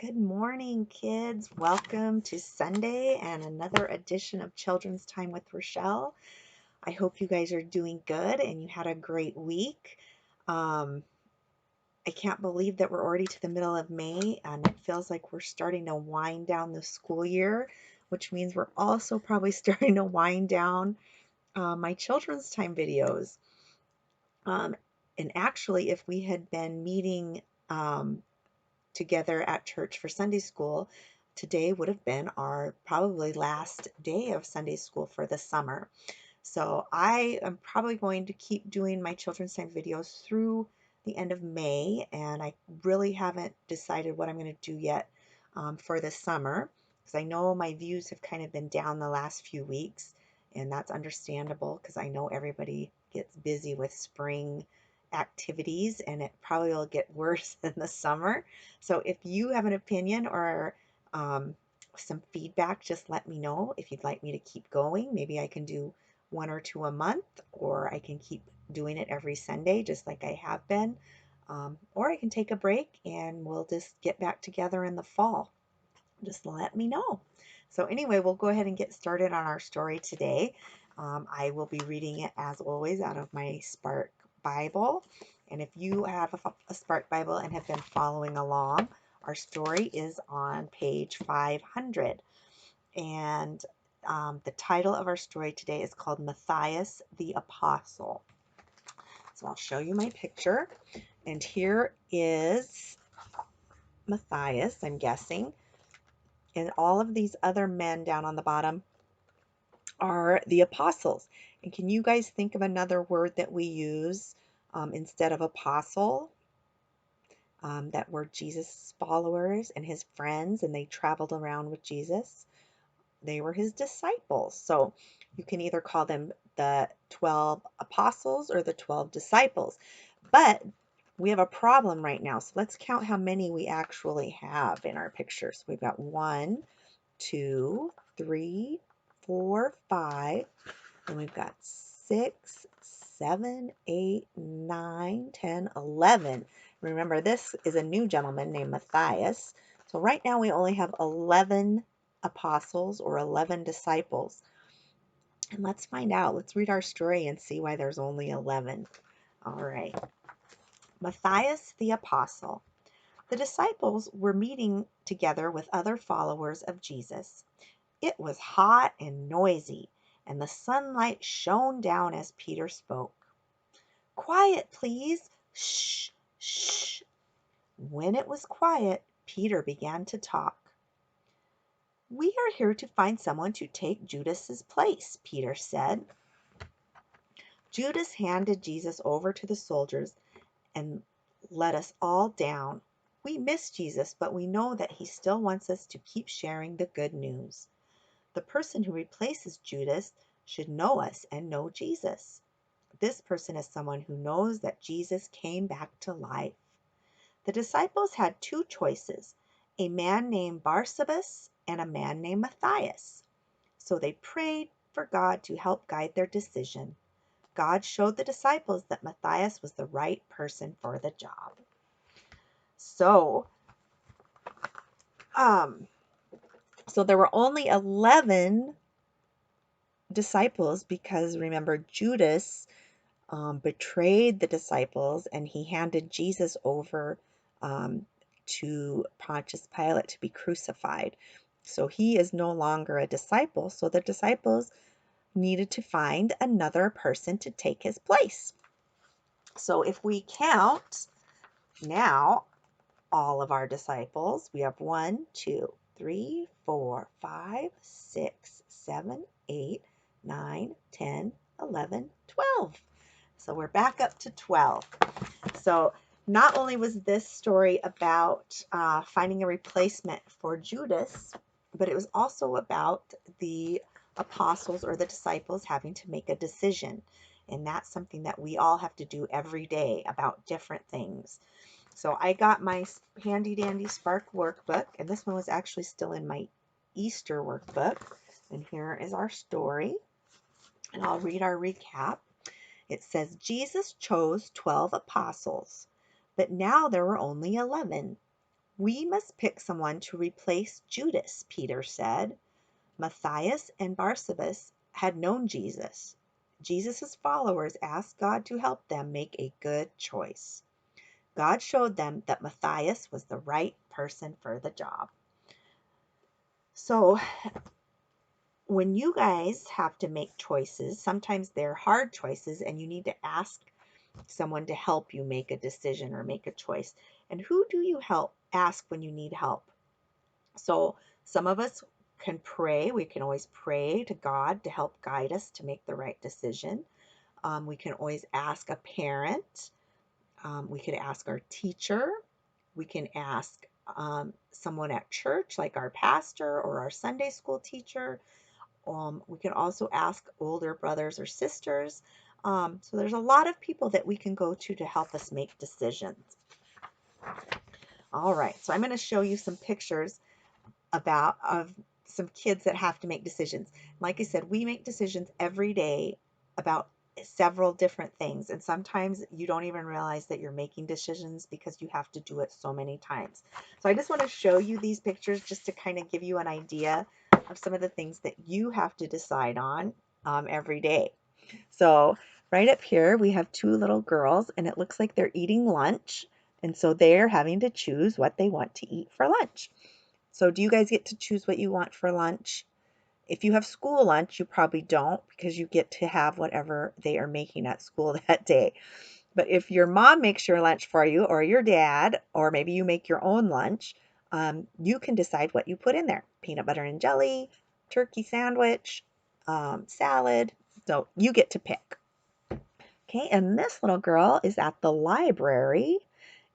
Good morning, kids. Welcome to Sunday and another edition of Children's Time with Rochelle. I hope you guys are doing good and you had a great week. Um, I can't believe that we're already to the middle of May and it feels like we're starting to wind down the school year, which means we're also probably starting to wind down my Children's Time videos. Um, and actually, if we had been meeting together at church for Sunday school, today would have been our probably last day of Sunday school for the summer. So I am probably going to keep doing my children's time videos through the end of May, and I really haven't decided what I'm going to do yet for the summer, because I know my views have kind of been down the last few weeks, and that's understandable because I know everybody gets busy with spring activities and it probably will get worse in the summer. So if you have an opinion or some feedback, just let me know if you'd like me to keep going. Maybe I can do one or two a month, or I can keep doing it every Sunday just like I have been. Or I can take a break and we'll just get back together in the fall. Just let me know. So anyway, we'll go ahead and get started on our story today. I will be reading it as always out of my Spark Bible. And if you have a Spark Bible and have been following along, our story is on page 500. And the title of our story today is called Matthias the Apostle. So I'll show you my picture. And here is Matthias, I'm guessing. And all of these other men down on the bottom are the apostles. And can you guys think of another word that we use instead of apostle? That were Jesus' followers and his friends, and they traveled around with Jesus. They were his disciples. So you can either call them the 12 apostles or the 12 disciples. But we have a problem right now. So let's count how many we actually have in our picture. So we've got 1, 2, 3, 4, 5. And we've got 6, 7, 8, 9, 10, 11. Remember, this is a new gentleman named Matthias. So right now we only have 11 apostles or 11 disciples. And let's find out. Let's read our story and see why there's only 11. All right. Matthias the Apostle. The disciples were meeting together with other followers of Jesus. It was hot and noisy, and the sunlight shone down as Peter spoke. Quiet, please. Shh, shh. When it was quiet, Peter began to talk. We are here to find someone to take Judas's place, Peter said. Judas handed Jesus over to the soldiers and let us all down. We miss Jesus, but we know that he still wants us to keep sharing the good news. The person who replaces Judas should know us and know Jesus. This person is someone who knows that Jesus came back to life. The disciples had two choices, a man named Barsabbas and a man named Matthias. So they prayed for God to help guide their decision. God showed the disciples that Matthias was the right person for the job. So, so there were only 11 disciples because remember Judas betrayed the disciples and he handed Jesus over to Pontius Pilate to be crucified. So he is no longer a disciple. So the disciples needed to find another person to take his place. So if we count now all of our disciples, we have 1, 2, 3, 4, 5, 6, 7, 8, 9, 10, 11, 12. So we're back up to 12. So not only was this story about finding a replacement for Judas, but it was also about the apostles or the disciples having to make a decision. And that's something that we all have to do every day about different things. So I got my handy dandy Spark workbook, and this one was actually still in my Easter workbook. And here is our story. And I'll read our recap. It says, Jesus chose 12 apostles, but now there were only 11. We must pick someone to replace Judas, Peter said. Matthias and Barsabbas had known Jesus. Jesus' followers asked God to help them make a good choice. God showed them that Matthias was the right person for the job. So when you guys have to make choices, sometimes they're hard choices and you need to ask someone to help you make a decision or make a choice. And who do you ask when you need help? So some of us can pray. We can always pray to God to help guide us to make the right decision. We can always ask a parent. We could ask our teacher. We can ask someone at church, like our pastor or our Sunday school teacher. We can also ask older brothers or sisters. So there's a lot of people that we can go to help us make decisions. All right, so I'm going to show you some pictures of some kids that have to make decisions. Like I said, we make decisions every day about several different things, and sometimes you don't even realize that you're making decisions because you have to do it so many times. So I just want to show you these pictures just to kind of give you an idea of some of the things that you have to decide on every day. So right up here we have two little girls, and it looks like they're eating lunch, and so they're having to choose what they want to eat for lunch. So do you guys get to choose what you want for lunch? If you have school lunch, you probably don't, because you get to have whatever they are making at school that day. But if your mom makes your lunch for you, or your dad, or maybe you make your own lunch, you can decide what you put in there. Peanut butter and jelly, turkey sandwich, salad. So you get to pick. Okay, and this little girl is at the library,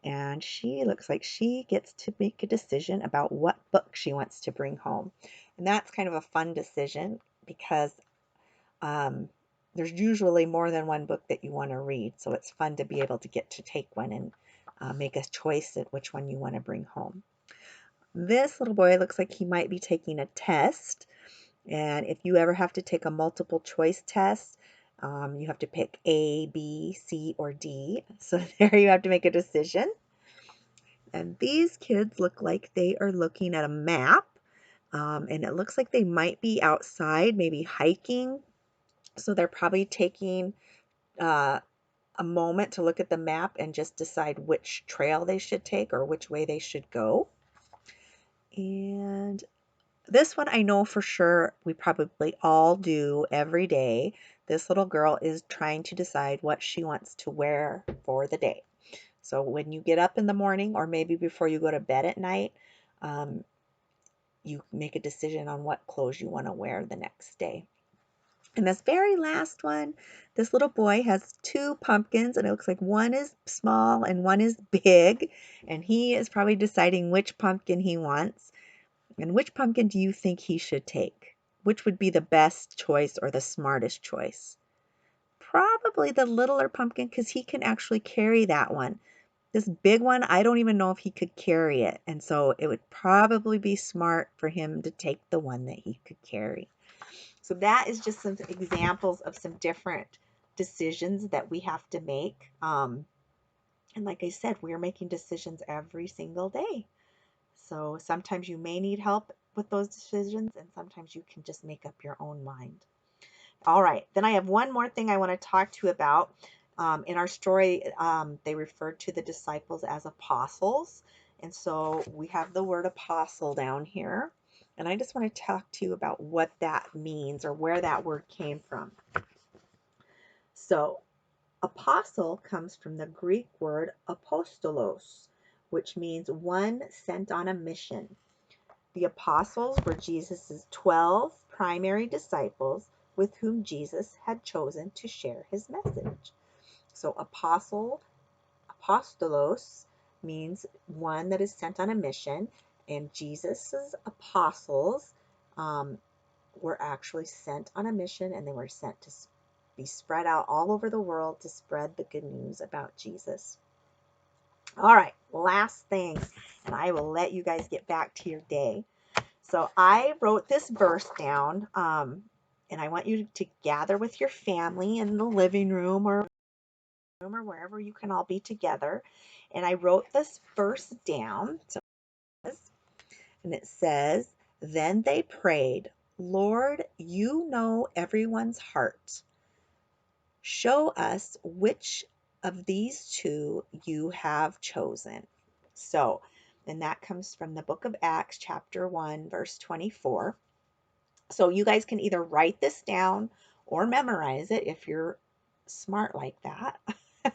and she looks like she gets to make a decision about what book she wants to bring home. And that's kind of a fun decision because there's usually more than one book that you want to read. So it's fun to be able to get to take one and make a choice at which one you want to bring home. This little boy looks like he might be taking a test. And if you ever have to take a multiple choice test, you have to pick A, B, C, or D. So there you have to make a decision. And these kids look like they are looking at a map. And it looks like they might be outside, maybe hiking. So they're probably taking a moment to look at the map and just decide which trail they should take or which way they should go. And this one I know for sure we probably all do every day. This little girl is trying to decide what she wants to wear for the day. So when you get up in the morning, or maybe before you go to bed at night, you make a decision on what clothes you want to wear the next day. And this very last one, this little boy has two pumpkins, and it looks like one is small and one is big, and he is probably deciding which pumpkin he wants. And which pumpkin do you think he should take? Which would be the best choice or the smartest choice? Probably the littler pumpkin, because he can actually carry that one. This big one, I don't even know if he could carry it. And so it would probably be smart for him to take the one that he could carry. So that is just some examples of some different decisions that we have to make. And like I said, we're making decisions every single day. So sometimes you may need help with those decisions, and sometimes you can just make up your own mind. All right, then I have one more thing I want to talk to you about. In our story, they referred to the disciples as apostles. And so we have the word apostle down here. And I just want to talk to you about what that means or where that word came from. So apostle comes from the Greek word apostolos, which means one sent on a mission. The apostles were Jesus' 12 primary disciples with whom Jesus had chosen to share his message. So apostolos means one that is sent on a mission, and Jesus's apostles were actually sent on a mission, and they were sent to be spread out all over the world to spread the good news about Jesus. All right, last thing, and I will let you guys get back to your day. So I wrote this verse down, and I want you to gather with your family in the living room or wherever you can all be together. And I wrote this verse down. So And it says, then they prayed, Lord, you know everyone's heart. Show us which of these two you have chosen. So, and that comes from the book of Acts, chapter 1, verse 24. So you guys can either write this down or memorize it if you're smart like that.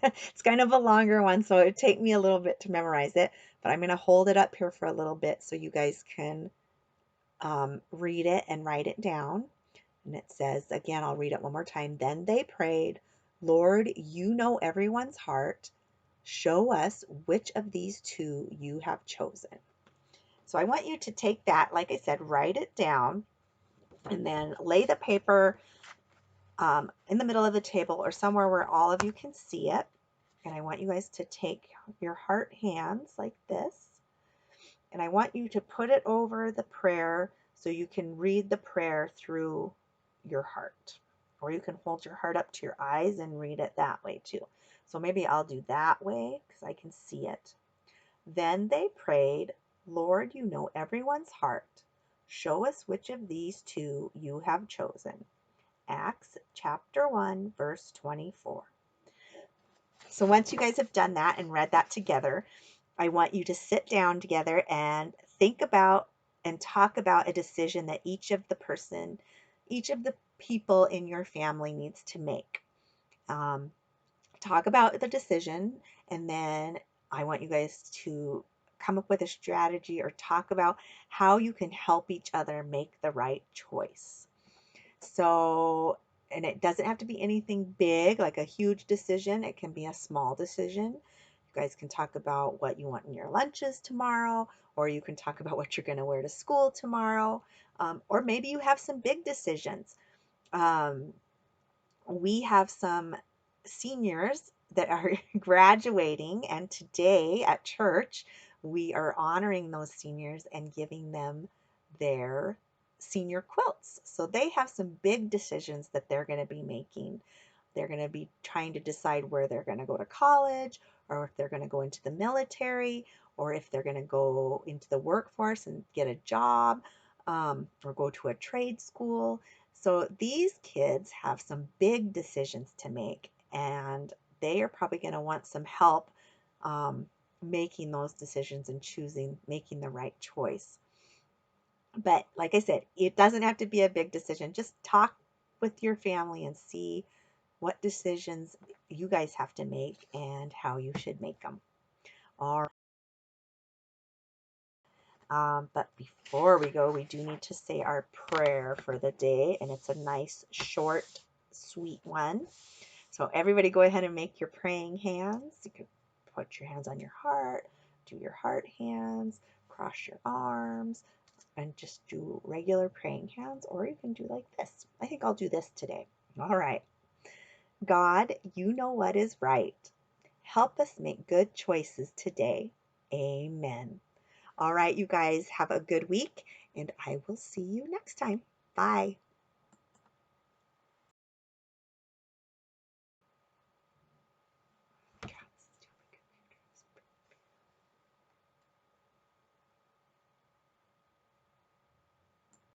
It's kind of a longer one, so it'd take me a little bit to memorize it, but I'm going to hold it up here for a little bit so you guys can read it and write it down. And it says, again, I'll read it one more time. Then they prayed, Lord, you know everyone's heart. Show us which of these two you have chosen. So I want you to take that, like I said, write it down, and then lay the paper in the middle of the table or somewhere where all of you can see it. And I want you guys to take your heart hands like this, and I want you to put it over the prayer so you can read the prayer through your heart. Or you can hold your heart up to your eyes and read it that way too. So maybe I'll do that way because I can see it. Then they prayed, Lord, you know everyone's heart. Show us which of these two you have chosen. Acts chapter 1, verse 24. So once you guys have done that and read that together, I want you to sit down together and think about and talk about a decision that each of the people in your family needs to make. Talk about the decision, and then I want you guys to come up with a strategy or talk about how you can help each other make the right choice. So, and it doesn't have to be anything big, like a huge decision. It can be a small decision. You guys can talk about what you want in your lunches tomorrow, or you can talk about what you're going to wear to school tomorrow, or maybe you have some big decisions. We have some seniors that are graduating, and today at church, we are honoring those seniors and giving them their senior quilts. So they have some big decisions that they're going to be making. They're going to be trying to decide where they're going to go to college, or if they're going to go into the military, or if they're going to go into the workforce and get a job, or go to a trade school. So these kids have some big decisions to make, and they are probably going to want some help making those decisions and making the right choice. But like I said, it doesn't have to be a big decision. Just talk with your family and see what decisions you guys have to make and how you should make them. All right. But before we go, we do need to say our prayer for the day, and it's a nice, short, sweet one. So everybody go ahead and make your praying hands. You can put your hands on your heart, do your heart hands, cross your arms, and just do regular praying hands, or you can do like this. I think I'll do this today. All right. God, you know what is right. Help us make good choices today. Amen. All right, you guys have a good week, and I will see you next time. Bye.